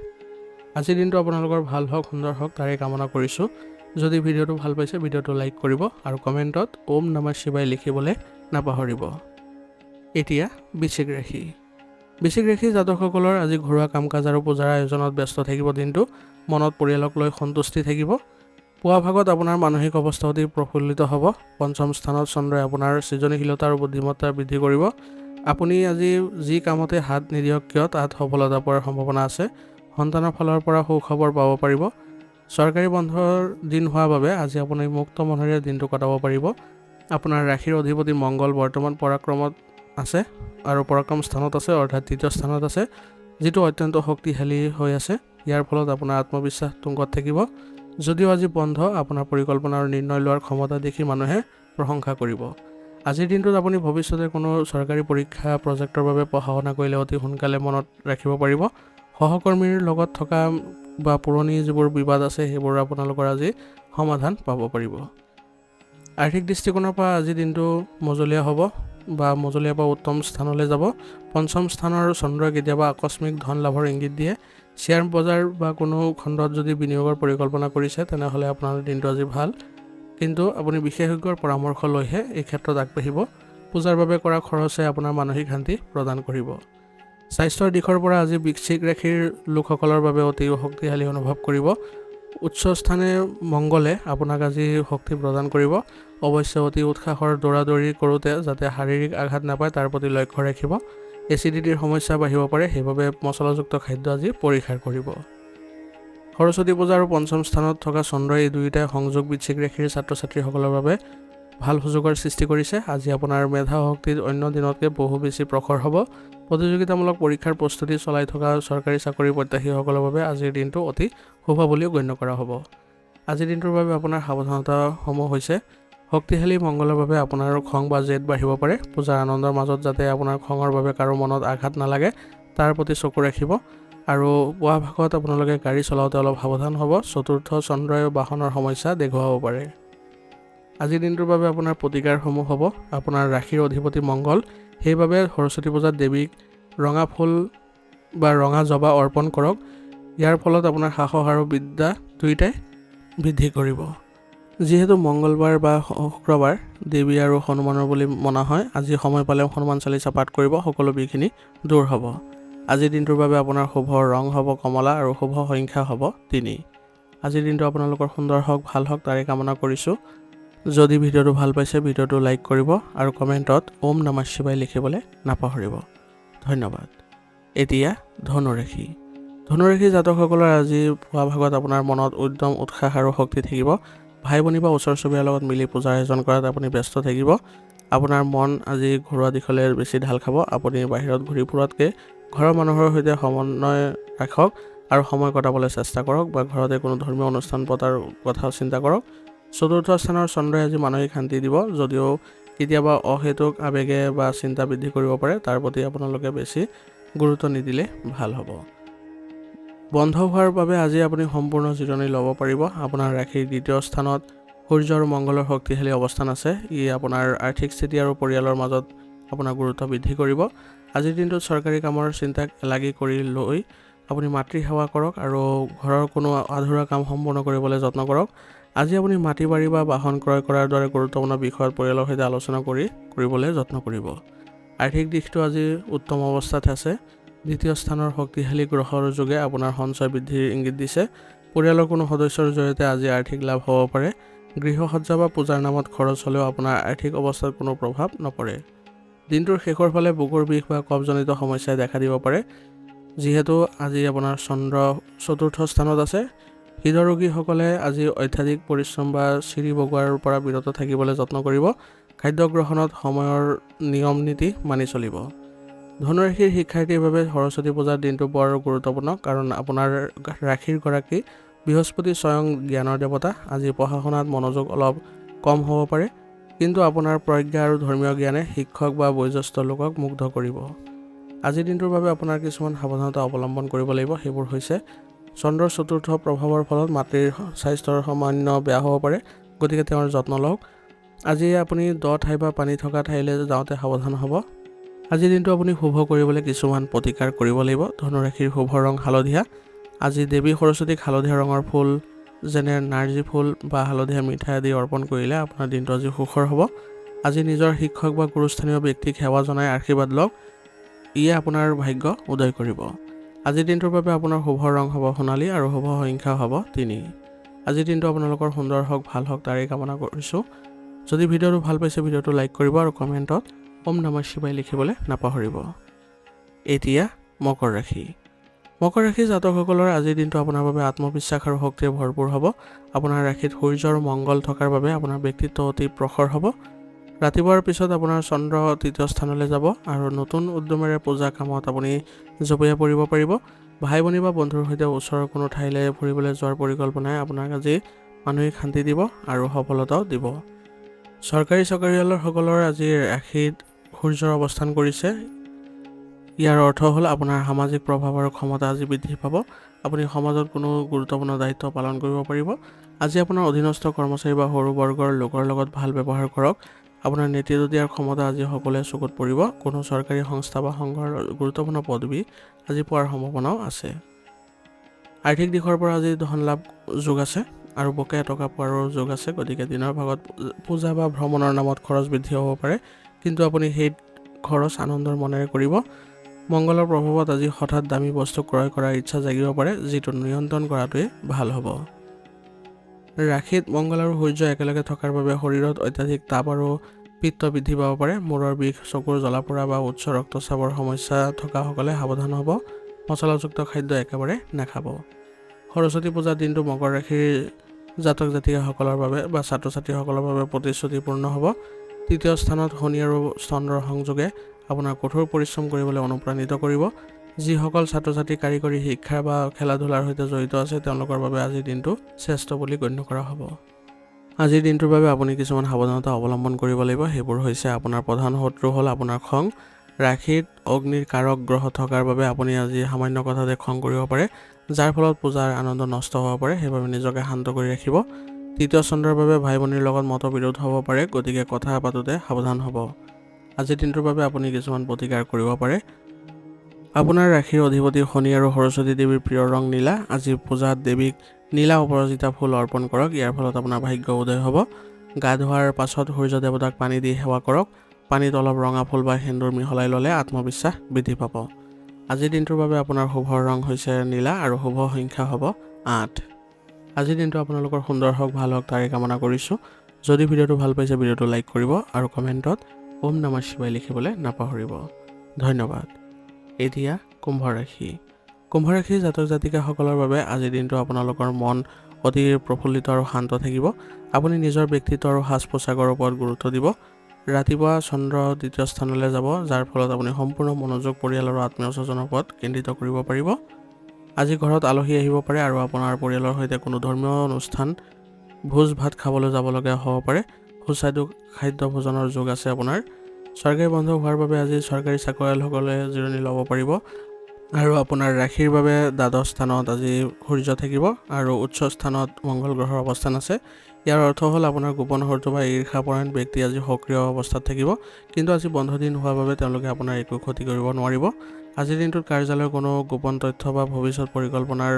আজিৰ দিনটো আপোনালোকৰ ভাল হওক, সুন্দৰ হওক, তাৰে কামনা কৰিছোঁ। যদি ভিডিঅ'টো ভাল পাইছে ভিডিঅ'টো লাইক কৰিব আৰু কমেণ্টত ওম নমঃ শিৱায় লিখিবলৈ নাপাহৰিব। এতিয়া বৃশ্চিক ৰাশি। বৃশ্চিক ৰাশিৰ জাতকসকলৰ আজি ঘৰুৱা কাম কাজ আৰু পূজাৰ আয়োজনত ব্যস্ত থাকিব দিনটো। মনত পৰিয়ালক লৈ সন্তুষ্টি থাকিব। পুৱা ভাগত আপোনাৰ মানসিক অৱস্থা অতি প্ৰফুল্লিত হ'ব। পঞ্চম স্থানত চন্দ্ৰই আপোনাৰ সৃজনীশীলতা আৰু বুদ্ধিমত্তা বৃদ্ধি কৰিব। আপুনি আজি যি কামতে হাত নিদিয়ক কিয় তাত সফলতা পোৱাৰ সম্ভাৱনা আছে। সন্তানৰ ফালৰ পৰা সুখবৰ পাব পাৰিব। চৰকাৰী বন্ধৰ দিন হোৱাৰ বাবে আজি আপুনি মুক্ত মনেৰে দিনটো কটাব পাৰিব। আপোনাৰ ৰাশিৰ অধিপতি মংগল বৰ্তমান পৰাক্ৰমত আছে আৰু পৰাক্ৰম স্থানত আছে, অৰ্থাৎ তৃতীয় স্থানত আছে, যিটো অত্যন্ত শক্তিশালী হৈ আছে। ইয়াৰ ফলত আপোনাৰ আত্মবিশ্বাস তুংগত থাকিব। যদিও আজি বন্ধ, আপোনাৰ পৰিকল্পনা আৰু নিৰ্ণয় লোৱাৰ ক্ষমতা দেখি মানুহে প্ৰশংসা কৰিব। আজিৰ দিনটোত আপুনি ভৱিষ্যতে কোনো চৰকাৰী পৰীক্ষা প্ৰজেক্টৰ বাবে পঢ়া শুনা কৰিলে অতি সোনকালে মনত ৰাখিব পাৰিব। সহকৰ্মীৰ লগত থকা বা পুৰণি যিবোৰ বিবাদ আছে সেইবোৰ আপোনালোকৰ আজি সমাধান পাব পাৰিব। আৰ্থিক দৃষ্টিকোণৰ পৰা আজি দিনটো মজলীয়া হ'ব বা মজলীয়া পৰা উত্তম স্থানলৈ যাব। পঞ্চম স্থানৰ চন্দ্ৰই কেতিয়াবা আকস্মিক ধন লাভৰ ইংগিত দিয়ে। শ্বেয়াৰ বজাৰ বা কোনো খণ্ডত যদি বিনিয়োগৰ পৰিকল্পনা কৰিছে তেনেহ'লে আপোনাৰ দিনটো আজি ভাল, কিন্তু আপুনি বিশেষজ্ঞৰ পৰামৰ্শ লৈহে এই ক্ষেত্ৰত আগবাঢ়িব। পূজাৰ বাবে কৰা খৰচে আপোনাৰ মানসিক শান্তি প্ৰদান কৰিব। স্বাস্থ্যৰ দিশৰ পৰা আজি বৃশ্চিক ৰাশিৰ লোকসকলৰ বাবে অতি শক্তিশালী অনুভৱ কৰিব। উচ্চ স্থানে মংগলে আপোনাক আজি শক্তি প্ৰদান কৰিব। অৱশ্যে অতি উৎসাহৰ দৌৰা দৌৰি কৰোঁতে যাতে শাৰীৰিক আঘাত নাপায় তাৰ প্ৰতি লক্ষ্য ৰাখিব। এচিডিটিৰ সমস্যা বাঢ়িব পাৰে, সেইবাবে মছলাযুক্ত খাদ্য আজি পৰিহাৰ কৰিব। সৰস্বতী পূজা আৰু পঞ্চম স্থানত থকা চন্দ্ৰই এই দুয়োটাই সংযোগ বৃশ্চিক ৰাশিৰ ছাত্ৰ ছাত্ৰীসকলৰ বাবে ভাল সুযোগৰ সৃষ্টি কৰিছে। আজি আপোনাৰ মেধা শক্তি অন্য দিনতকৈ বহু বেছি প্ৰখৰ হ'ব। প্ৰতিযোগিতামূলক পৰীক্ষাৰ প্ৰস্তুতি চলাই থকা চৰকাৰী চাকৰি প্ৰত্যাশীসকলৰ বাবে আজিৰ দিনটো অতি শুভ বুলিও গণ্য কৰা হ'ব। আজিৰ দিনটোৰ বাবে আপোনাৰ সাৱধানতাসমূহ হৈছে শক্তিশালী মংগলৰ বাবে আপোনাৰ খং বা জেদ বাঢ়িব পাৰে। পূজাৰ আনন্দৰ মাজত যাতে আপোনাৰ খঙৰ বাবে কাৰো মনত আঘাত নালাগে তাৰ প্ৰতি চকু ৰাখিব। আৰু পুৱা ভাগত আপোনালোকে গাড়ী চলাওঁতে অলপ সাৱধান হ'ব। চতুৰ্থ চন্দ্ৰই বাহনৰ সমস্যা দেখুৱাব পাৰে। আজিৰ দিনটোৰ বাবে আপোনাৰ প্ৰতিকাৰসমূহ হ'ব আপোনাৰ ৰাশিৰ অধিপতি মংগল, সেইবাবে সৰস্বতী পূজাত দেৱীক ৰঙা ফুল বা ৰঙা জবা অৰ্পণ কৰক। ইয়াৰ ফলত আপোনাৰ সাহস আৰু বিদ্যা দুয়োটাই বৃদ্ধি কৰিব। যিহেতু মংগলবাৰ বা শুক্ৰবাৰ দেৱী আৰু হনুমানৰ বুলি মনা হয়, আজি সময় পালে হনুমান চালিচা পাঠ কৰিব, সকলো বিঘিনি দূৰ হ'ব। আজিৰ দিনটোৰ বাবে আপোনাৰ শুভ ৰং হ'ব কমলা আৰু শুভ সংখ্যা হ'ব 3। আজিৰ দিনটো আপোনালোকৰ সুন্দৰ হওক, ভাল হওক তাৰে কামনা কৰিছোঁ। যদি ভিডিঅ'টো ভাল পাইছে ভিডিঅ'টো লাইক কৰিব আৰু কমেণ্টত ওম নমঃ শিৱায় লিখিবলৈ নাপাহৰিব। ধন্যবাদ। এতিয়া ধনুৰাশি। ধনুৰাশি জাতকসকলৰ আজি পুৱা ভাগত আপোনাৰ মনত উদ্যম উৎসাহ আৰু শক্তি থাকিব। ভাই ভনী বা ওচৰ চুবুৰীয়াৰ লগত মিলি পূজাৰ আয়োজন কৰাত আপুনি ব্যস্ত থাকিব। আপোনাৰ মন আজি ঘৰুৱা দিশলৈ বেছি ঢাল খাব। আপুনি বাহিৰত ঘূৰি ফুৰাতকৈ ঘৰৰ মানুহৰ সৈতে সমন্বয় ৰাখক আৰু সময় কটাবলৈ চেষ্টা কৰক বা ঘৰতে কোনো ধৰ্মীয় অনুষ্ঠান পতাৰ কথা চিন্তা কৰক। চতুৰ্থ স্থানৰ চন্দ্ৰই আজি মানসিক শান্তি দিব, যদিও কেতিয়াবা অহেতুক আৱেগে বা চিন্তা বৃদ্ধি কৰিব পাৰে, তাৰ প্ৰতি আপোনালোকে বেছি গুৰুত্ব নিদিলে ভাল হ'ব। বন্ধ হোৱাৰ বাবে আজি আপুনি সম্পূৰ্ণ জিৰণি ল'ব পাৰিব। আপোনাৰ ৰাশিৰ দ্বিতীয় স্থানত সূৰ্য আৰু মংগলৰ শক্তিশালী অৱস্থান আছে। ই আপোনাৰ আৰ্থিক স্থিতি আৰু পৰিয়ালৰ মাজত আপোনাৰ গুৰুত্ব বৃদ্ধি কৰিব। আজিৰ দিনটোত চৰকাৰী কামৰ চিন্তা লাগি কৰি লৈ আপুনি মাতৃসেৱা কৰক আৰু ঘৰৰ কোনো আধৰুৱা কাম সম্পূৰ্ণ কৰিবলৈ যত্ন কৰক। আজি আপুনি মাটি বাৰী বা বাহন ক্ৰয় কৰাৰ দৰে গুৰুত্বপূৰ্ণ বিষয়ত পৰিয়ালৰ সৈতে আলোচনা কৰিবলৈ যত্ন কৰিব। আৰ্থিক দিশটো আজি উত্তম অৱস্থাত আছে। দ্বিতীয় স্থানৰ শক্তিশালী গ্ৰহৰ যোগে আপোনাৰ সঞ্চয় বৃদ্ধিৰ ইংগিত দিছে। পৰিয়ালৰ কোনো সদস্যৰ জৰিয়তে আজি আৰ্থিক লাভ হ'ব পাৰে। গৃহসজ্জা বা পূজাৰ নামত খৰচ হ'লেও আপোনাৰ আৰ্থিক অৱস্থাত কোনো প্ৰভাৱ নপৰে। দিনটোৰ শেষৰ ফালে বুকুৰ বিষ বা কফজনিত সমস্যাই দেখা দিব পাৰে। যিহেতু আজি আপোনাৰ চন্দ্ৰ চতুৰ্থ স্থানত আছে, হৃদৰোগীসকলে আজি অত্যাধিক পৰিশ্ৰম বা চিৰি বগোৱাৰ পৰা বিৰত থাকিবলৈ যত্ন কৰিব। খাদ্য গ্ৰহণত সময়ৰ নিয়ম নীতি মানি চলিব। ধনুৰাশিৰ শিক্ষাৰ্থীৰ বাবে সৰস্বতী পূজাৰ দিনটো বৰ গুৰুত্বপূৰ্ণ, কাৰণ আপোনাৰ ৰাশিৰ গৰাকী বৃহস্পতি স্বয়ং জ্ঞানৰ দেৱতা। আজি পঢ়া শুনাত মনোযোগ অলপ কম হ'ব পাৰে, কিন্তু আপোনাৰ প্ৰজ্ঞা আৰু ধৰ্মীয় জ্ঞানে শিক্ষক বা বয়োজ্যেষ্ঠ লোকক মুগ্ধ কৰিব। আজিৰ দিনটোৰ বাবে আপোনাৰ কিছুমান সাৱধানতা অৱলম্বন কৰিব লাগিব। সেইবোৰ হৈছে চন্দ্ৰৰ চতুৰ্থ প্ৰভাৱৰ ফলত মাতৃৰ স্বাস্থ্যৰ সামান্য বেয়া হ'ব পাৰে, গতিকে তেওঁৰ যত্ন লওক। আজি আপুনি দ ঠাই বা পানী থকা ঠাইলৈ যাওঁতে সাৱধান হ'ব। আজিৰ দিনটো আপুনি শুভ কৰিবলৈ কিছুমান প্ৰতিকাৰ কৰিব লাগিব। ধনুৰাশিৰ শুভ ৰং হালধীয়া। আজি দেৱী সৰস্বতীক হালধীয়া ৰঙৰ ফুল যেনে নাৰ্জী ফুল বা হালধীয়া মিঠাই আদি অৰ্পণ কৰিলে আপোনাৰ দিনটো আজি সুখৰ হ'ব। আজি নিজৰ শিক্ষক বা গুৰুস্থানীয় ব্যক্তিক সেৱা জনাই আশীৰ্বাদ লওক, ইয়ে আপোনাৰ ভাগ্য উদয় কৰিব। আজিৰ দিনটোৰ বাবে আপোনাৰ শুভ ৰং হ'ব সোণালী আৰু শুভ সংখ্যা হ'ব 3। আজিৰ দিনটো আপোনালোকৰ সুন্দৰ হওক, ভাল হওক তাৰেই কামনা কৰিছোঁ। যদি ভিডিঅ'টো ভাল পাইছে ভিডিঅ'টো লাইক কৰিব আৰু কমেণ্টত ওম নমঃ শিৱায় লিখিবলৈ নাপাহৰিব। এতিয়া মকৰ ৰাশি। মকৰ ৰাশিৰ জাতকসকলৰ আজিৰ দিনটো আপোনাৰ বাবে আত্মবিশ্বাস আৰু শক্তিৰে ভৰপূৰ হ'ব। আপোনাৰ ৰাশিত সূৰ্য আৰু মংগল থকাৰ বাবে আপোনাৰ ব্যক্তিত্ব অতি প্ৰখৰ হ'ব। ৰাতিপুৱাৰ পিছত আপোনাৰ চন্দ্ৰ তৃতীয় স্থানলৈ যাব আৰু নতুন উদ্যমেৰে পূজা কামত আপুনি জঁপিয়াই পৰিব পাৰিব। ভাই ভনী বা বন্ধুৰ সৈতে ওচৰৰ কোনো ঠাইলৈ ফুৰিবলৈ যোৱাৰ পৰিকল্পনাই আপোনাক আজি মানসিক শান্তি দিব আৰু সফলতাও দিব। চৰকাৰী চাকৰিয়ালসকলৰ আজি ৰাশিত সূৰ্যৰ অৱস্থান কৰিছে। ইয়াৰ অৰ্থ হ'ল আপোনাৰ সামাজিক প্ৰভাৱ আৰু ক্ষমতা আজি বৃদ্ধি পাব। আপুনি সমাজত কোনো গুৰুত্বপূৰ্ণ দায়িত্ব পালন কৰিব পাৰিব। আজি আপোনাৰ অধীনস্থ কৰ্মচাৰী বা সৰু বৰ্গৰ লোকৰ লগত ভাল ব্যৱহাৰ কৰক। আপোনাৰ নেতৃত্ব দিয়াৰ ক্ষমতা আজি সকলোৱে চকুত পৰিব। কোনো চৰকাৰী সংস্থা বা সংঘৰ গুৰুত্বপূৰ্ণ পদবী আজি পোৱাৰ সম্ভাৱনাও আছে। আৰ্থিক দিশৰ পৰা আজি ধন লাভ যোগ আছে আৰু বকেয়া টকা পোৱাৰো যোগ আছে, গতিকে দিনৰ ভাগত পূজা বা ভ্ৰমণৰ নামত খৰচ বৃদ্ধি হ'ব পাৰে, কিন্তু আপুনি সেই খৰচ আনন্দৰ মনেৰে কৰিব। মংগলৰ প্ৰভাৱত আজি হঠাৎ দামী বস্তু ক্ৰয় কৰাৰ ইচ্ছা জাগিব পাৰে, যিটো নিয়ন্ত্ৰণ কৰাটোৱে ভাল হ'ব। ৰাশিত মংগল আৰু সূৰ্য একেলগে থকাৰ বাবে শৰীৰত অত্যাধিক তাপ আৰু পিত্ত বৃদ্ধি পাব পাৰে, মূৰৰ বিষ, চকুৰ জ্বলা-পোৰা বা উচ্চ ৰক্তচাপৰ সমস্যা থকাসকলে সাৱধান হ'ব। মছলাযুক্ত খাদ্য একেবাৰে নাখাব। সৰস্বতী পূজাৰ দিনটো মকৰ ৰাশিৰ জাতক জাতিকাসকলৰ বাবে বা ছাত্ৰ ছাত্ৰীসকলৰ বাবে প্ৰতিশ্ৰুতিপূৰ্ণ হ'ব। তৃতীয় স্থানত শনি আৰু চন্দ্ৰৰ সংযোগে আপোনাৰ কঠোৰ পৰিশ্ৰম কৰিবলৈ অনুপ্ৰাণিত কৰিব। যিসকল ছাত্ৰ ছাত্ৰী কাৰিকৰী শিক্ষা বা খেলা ধূলাৰ সৈতে জড়িত আছে তেওঁলোকৰ বাবে আজিৰ দিনটো শ্ৰেষ্ঠ বুলি গণ্য কৰা হ'ব। আজিৰ দিনটোৰ বাবে আপুনি কিছুমান সাৱধানতা অৱলম্বন কৰিব লাগিব। সেইবোৰ হৈছে আপোনাৰ প্ৰধান শত্ৰু হ'ল আপোনাৰ খং। ৰাশিত অগ্নিৰ কাৰক গ্ৰহ থকাৰ বাবে আপুনি আজি সামান্য কথাতে খং কৰিব পাৰে, যাৰ ফলত পূজাৰ আনন্দ নষ্ট হ'ব পাৰে। সেইবাবে নিজকে শান্ত কৰি ৰাখিব। তৃতীয় চন্দ্ৰৰ বাবে ভাই ভনীৰ লগত মতবিৰোধ হ'ব পাৰে, গতিকে কথা পাতোতে সাৱধান হ'ব। আজিৰ দিনটোৰ বাবে আপুনি কিছুমান প্ৰতিকাৰ কৰিব পাৰে। আপোনাৰ ৰাশিৰ অধিপতি শনি আৰু সৰস্বতী দেৱীৰ প্ৰিয় ৰং নীলা। আজি পূজাত দেৱীক নীলা অপৰাজিতা ফুল অৰ্পণ কৰক, ইয়াৰ ফলত আপোনাৰ ভাগ্য উদয় হ'ব। গা ধোৱাৰ পাছত সূৰ্য দেৱতাক পানী দি সেৱা কৰক। পানীত অলপ ৰঙা ফুল বা সেন্দুৰ মিহলাই ল'লে আত্মবিশ্বাস বৃদ্ধি পাব। আজিৰ দিনটোৰ বাবে আপোনাৰ শুভ ৰং হৈছে নীলা আৰু শুভ সংখ্যা হ'ব 8। আজিৰ দিনটো আপোনালোকৰ সুন্দৰ হওক, ভাল হওক তাৰে কামনা কৰিছোঁ। যদি ভিডিঅ'টো ভাল পাইছে ভিডিঅ'টো লাইক কৰিব আৰু কমেণ্টত ওম নমঃ শিৱায় লিখিবলৈ নাপাহৰিব। ধন্যবাদ। এতিয়া কুম্ভ ৰাশি। কুম্ভ ৰাশিৰ জাতক জাতিকাসকলৰ বাবে আজিৰ দিনটো আপোনালোকৰ মন অতি প্ৰফুল্লিত আৰু শান্ত থাকিব। আপুনি নিজৰ ব্যক্তিত্ব আৰু সাজ পোছাকৰ ওপৰত গুৰুত্ব দিব। ৰাতিপুৱা চন্দ্ৰ দ্বিতীয় স্থানলৈ যাব, যাৰ ফলত আপুনি সম্পূৰ্ণ মনোযোগ পৰিয়াল আৰু আত্মীয় স্বজনৰ ওপৰত কেন্দ্ৰিত কৰিব পাৰিব। আজি ঘৰত আলহী আহিব পাৰে আৰু আপোনাৰ পৰিয়ালৰ সৈতে কোনো ধৰ্মীয় অনুষ্ঠান, ভোজ ভাত খাবলৈ যাবলগীয়া হ'ব পাৰে। সুস্বাদু খাদ্য ভোজনৰ যোগ আছে আপোনাৰ। চৰকাৰী বন্ধ হোৱাৰ বাবে আজি চৰকাৰী চাকৰিয়ালসকলে জিৰণি ল'ব পাৰিব। আৰু আপোনাৰ ৰাশিৰ বাবে দ্বাদশ স্থানত আজি সূৰ্য থাকিব আৰু উচ্চ স্থানত মংগল গ্ৰহৰ অৱস্থান আছে। ইয়াৰ অৰ্থ হ'ল আপোনাৰ গোপন শত্ৰু বা ঈৰ্ষাপৰায়ণ ব্যক্তি আজি সক্ৰিয় অৱস্থাত থাকিব, কিন্তু আজি বন্ধ দিন হোৱাৰ বাবে তেওঁলোকে আপোনাৰ একো ক্ষতি কৰিব নোৱাৰিব। আজিৰ দিনটোত কাৰ্যালয়ৰ কোনো গোপন তথ্য বা ভৱিষ্যত পৰিকল্পনাৰ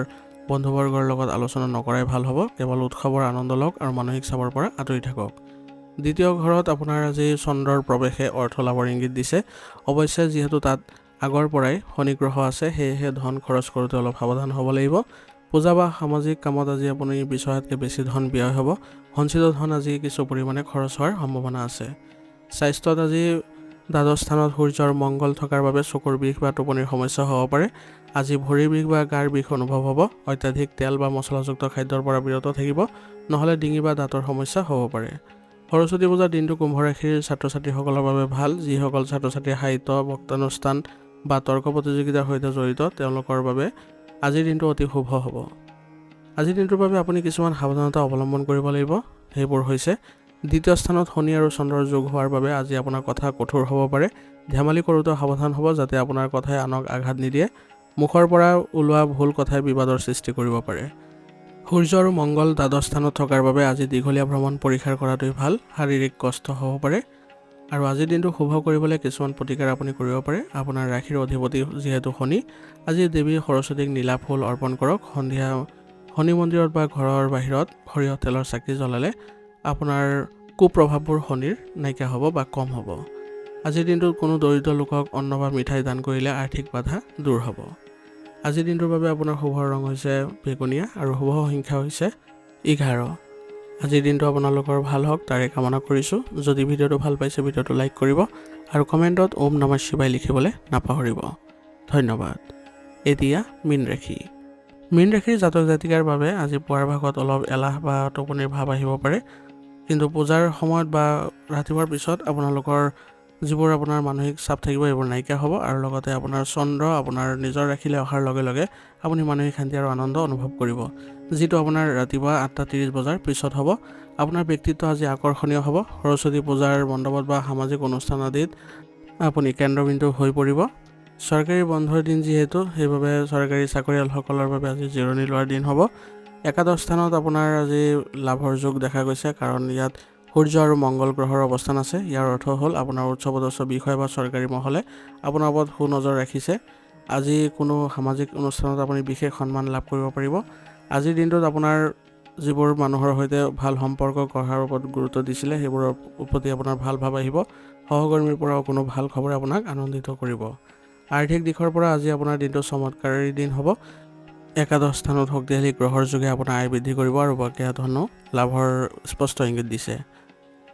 বন্ধুবৰ্গৰ লগত আলোচনা নকৰাই ভাল হ'ব। কেৱল উৎসৱৰ আনন্দ লওক আৰু মানসিক চাপৰ পৰা আঁতৰি থাকক। দ্বিতীয় ঘৰত আপোনাৰ আজি চন্দ্ৰৰ প্ৰৱেশে অৰ্থ লাভৰ ইংগিত দিছে। অৱশ্যে যিহেতু তাত আগৰ পৰাই শনি গ্ৰহ আছে, সেয়েহে ধন খৰচ কৰোঁতে অলপ সাৱধান হ'ব লাগিব। পূজা বা সামাজিক কামত আজি আপুনি বিচৰাতকৈ বেছি ধন ব্যয় হ'ব। সঞ্চিত ধন আজি কিছু পৰিমাণে খৰচ হোৱাৰ সম্ভাৱনা আছে। স্বাস্থ্যত আজি দ্বাদশ স্থানত সূৰ্য আৰু মংগল থকাৰ বাবে চকুৰ বিষ বা টোপনিৰ সমস্যা হ'ব পাৰে। আজি ভৰিৰ বিষ বা গাৰ বিষ অনুভৱ হ'ব। অত্যাধিক তেল বা মছলাযুক্ত খাদ্যৰ পৰা বিৰত থাকিব, নহ'লে ডিঙি বা দাঁতৰ সমস্যা হ'ব পাৰে। সৰস্বতী পূজাৰ দিনটো কুম্ভ ৰাশিৰ ছাত্ৰ ছাত্ৰীসকলৰ বাবে ভাল। যিসকল ছাত্ৰ ছাত্ৰী সাহিত্য, বক্তৃতানুষ্ঠান বা তৰ্ক প্ৰতিযোগিতাৰ সৈতে জড়িত তেওঁলোকৰ বাবে আজিৰ দিনটো অতি শুভ হ'ব। আজিৰ দিনটোৰ বাবে আপুনি কিছুমান সাৱধানতা অৱলম্বন কৰিব লাগিব। সেইবোৰ হৈছে দ্বিতীয় স্থানত শনি আৰু চন্দ্ৰৰ যোগ হোৱাৰ বাবে আজি আপোনাৰ কথা কঠোৰ হ'ব পাৰে। ধেমালি কৰোঁতে সাৱধান হ'ব যাতে আপোনাৰ কথাই আনক আঘাত নিদিয়ে। মুখৰ পৰা ওলোৱা ভুল কথাই বিবাদৰ সৃষ্টি কৰিব পাৰে। সূৰ্য আৰু মংগল দ্বাদশ স্থানত থকাৰ বাবে আজি দীঘলীয়া ভ্ৰমণ পৰিহাৰ কৰাটোৱেই ভাল। শাৰীৰিক কষ্ট হ'ব পাৰে। আৰু আজিৰ দিনটো শুভ কৰিবলৈ কিছুমান প্ৰতিকাৰ আপুনি কৰিব পাৰে। আপোনাৰ ৰাশিৰ অধিপতি যিহেতু শনি, আজি দেৱী সৰস্বতীক নীলা ফুল অৰ্পণ কৰক। সন্ধিয়া শনি মন্দিৰত বা ঘৰৰ বাহিৰত সৰিয়হ তেলৰ চাকি জ্বলালে আপোনাৰ কুপ্ৰভাৱবোৰ শনিৰ নাইকিয়া হ'ব বা কম হ'ব। আজিৰ দিনটোত কোনো দৰিদ্ৰ লোকক অন্ন বা মিঠাই দান কৰিলে আৰ্থিক বাধা দূৰ হ'ব। আজিৰ দিনটোৰ বাবে আপোনাৰ শুভ ৰং হৈছে বেগুনীয়া আৰু শুভ সংখ্যা হৈছে 11। আজিৰ দিনটো আপোনালোকৰ ভাল হওক তাৰে কামনা কৰিছোঁ। যদি ভিডিঅ'টো ভাল পাইছে ভিডিঅ'টো লাইক কৰিব আৰু কমেণ্টত ওম নমঃ শিৱায় লিখিবলৈ নাপাহৰিব। ধন্যবাদ। এতিয়া মীন ৰাশি। মীন ৰাশিৰ জাতক জাতিকাৰ বাবে আজি পুৱাৰ ভাগত অলপ এলাহ বা টোপনিৰ ভাৱ আহিব পাৰে, কিন্তু পূজাৰ সময়ত বা ৰাতিপুৱাৰ পিছত আপোনালোকৰ যিবোৰ আপোনাৰ মানসিক চাপ থাকিব এইবোৰ নাইকিয়া হ'ব। আৰু লগতে আপোনাৰ চন্দ্ৰ আপোনাৰ নিজৰ ৰাশিলৈ অহাৰ লগে লগে আপুনি মানসিক শান্তি আৰু আনন্দ অনুভৱ কৰিব, যিটো আপোনাৰ ৰাতিপুৱা 8:30 বজাৰ পিছত হ'ব। আপোনাৰ ব্যক্তিত্ব আজি আকৰ্ষণীয় হ'ব। সৰস্বতী পূজাৰ মণ্ডপত বা সামাজিক অনুষ্ঠান আদিত আপুনি কেন্দ্ৰবিন্দু হৈ পৰিব। চৰকাৰী বন্ধৰ দিন যিহেতু, সেইবাবে চৰকাৰী চাকৰিয়ালসকলৰ বাবে আজি জিৰণি লোৱাৰ দিন হ'ব। একাদশ স্থানত আপোনাৰ আজি লাভৰ যোগ দেখা গৈছে, কাৰণ ইয়াত সূৰ্য আৰু মংগল গ্ৰহৰ অৱস্থান আছে। ইয়াৰ অৰ্থ হ'ল আপোনাৰ উচ্চপদস্থ বিষয়া বা চৰকাৰী মহলে আপোনাৰ ওপৰত সুনজৰ ৰাখিছে। আজি কোনো সামাজিক অনুষ্ঠানত আপুনি বিশেষ সন্মান লাভ কৰিব পাৰিব। আজিৰ দিনটোত আপোনাৰ যিবোৰ মানুহৰ সৈতে ভাল সম্পৰ্ক গঢ়াৰ ওপৰত গুৰুত্ব দিছিলে সেইবোৰৰ প্ৰতি আপোনাৰ ভাল ভাৱ আহিব। সহকৰ্মীৰ পৰাও কোনো ভাল খবৰে আপোনাক আনন্দিত কৰিব। আৰ্থিক দিশৰ পৰা আজি আপোনাৰ দিনটো চমৎকাৰী দিন হ'ব। একাদশ স্থানত শক্তিশালী গ্ৰহৰ যোগে আপোনাৰ আয় বৃদ্ধি কৰিব আৰু বকেয়া ধনো লাভৰ স্পষ্ট ইংগিত দিছে।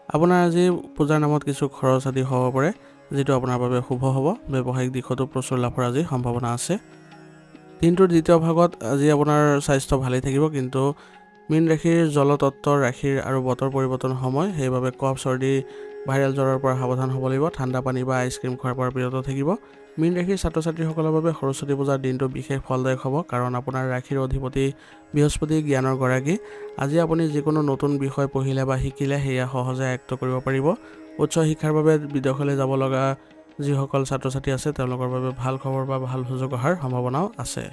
আপোনাৰ আজি পূজাৰ নামত কিছু খৰচ আদি হ'ব পাৰে, যিটো আপোনাৰ বাবে শুভ হ'ব। ব্যৱসায়িক দিশতো প্ৰচুৰ লাভৰ আজি সম্ভাৱনা আছে। দিনটোৰ দ্বিতীয় ভাগত আজি আপোনাৰ স্বাস্থ্য ভালেই থাকিব, কিন্তু মীন ৰাশিৰ জলতত্ত্বৰ ৰাশিৰ আৰু বতৰ পৰিৱৰ্তনৰ সময়, সেইবাবে কফ চৰ্দি ভাইৰেল জ্বৰৰ পৰা সাৱধান হ'ব লাগিব। ঠাণ্ডা পানী বা আইচক্ৰীম খোৱাৰ পৰা বিৰত থাকিব। মীন ৰাশিৰ ছাত্ৰ ছাত্ৰীসকলৰ বাবে সৰস্বতী পূজাৰ দিনটো বিশেষ ফলদায়ক হ'ব, কাৰণ আপোনাৰ ৰাশিৰ অধিপতি বৃহস্পতি জ্ঞানৰ গৰাকী। আজি আপুনি যিকোনো নতুন বিষয় পঢ়িলে বা শিকিলে সেয়া সহজে আয়ত্ত কৰিব পাৰিব। উচ্চ শিক্ষাৰ বাবে বিদেশলৈ যাব লগা যিসকল ছাত্ৰ ছাত্ৰী আছে তেওঁলোকৰ বাবে ভাল খবৰ বা ভাল সুযোগ অহাৰ সম্ভাৱনাও আছে।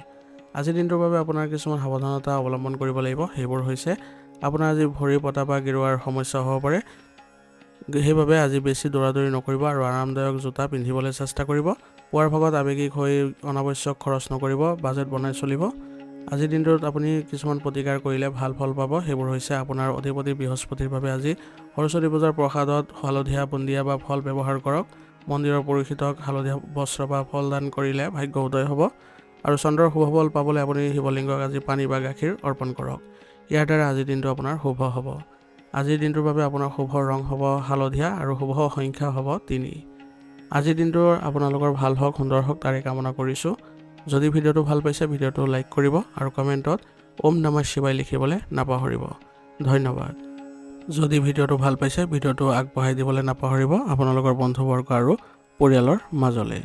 আজিৰ দিনটোৰ বাবে আপোনাৰ কিছুমান সাৱধানতা অৱলম্বন কৰিব লাগিব। সেইবোৰ হৈছে আপোনাৰ আজি ভৰি পতা বা গেৰুৱাৰ সমস্যা হ'ব পাৰে, সেইবাবে আজি বেছি দৌৰাদৌৰি নকৰিব আৰু আৰামদায়ক জোতা পিন্ধিবলৈ চেষ্টা কৰিব। পুৱাৰ ভাগত আৱেগিক হৈ অনাৱশ্যক খৰচ নকৰিব, বাজেট বনাই চলিব। আজিৰ দিনটোত আপুনি কিছুমান প্ৰতিকাৰ কৰিলে ভাল ফল পাব। সেইবোৰ হৈছে আপোনাৰ অধিপতি বৃহস্পতিৰ বাবে আজি সৰস্বতী পূজাৰ প্ৰসাদত হালধীয়া বুন্দিয়া বা ফল ব্যৱহাৰ কৰক। মন্দিৰৰ পুৰোহিতক হালধীয়া বস্ত্ৰ বা ফল দান কৰিলে ভাগ্য উদয় হ'ব। আৰু চন্দ্ৰৰ শুভ ফল পাবলৈ আপুনি শিৱলিংগক আজি পানী বা গাখীৰ অৰ্পণ কৰক। ইয়াৰ দ্বাৰা আজিৰ দিনটো আপোনাৰ শুভ হ'ব। আজিৰ দিনটোৰ বাবে আপোনাৰ শুভ ৰং হ'ব হালধীয়া আৰু শুভ সংখ্যা হ'ব 3। আজিৰ দিনটো আপোনালোকৰ ভাল হওক, সুন্দৰ হওক, তাৰে কামনা কৰিছোঁ। যদি ভিডিঅ'টো ভাল পাইছে ভিডিঅ'টো লাইক কৰিব আৰু কমেণ্টত ওম নমঃ শিৱায় লিখিবলৈ নাপাহৰিব। ধন্যবাদ। যদি ভিডিঅ'টো ভাল পাইছে ভিডিঅ'টো আগবঢ়াই দিবলৈ নাপাহৰিব আপোনালোকৰ বন্ধুবৰ্গ আৰু পৰিয়ালৰ মাজলৈ।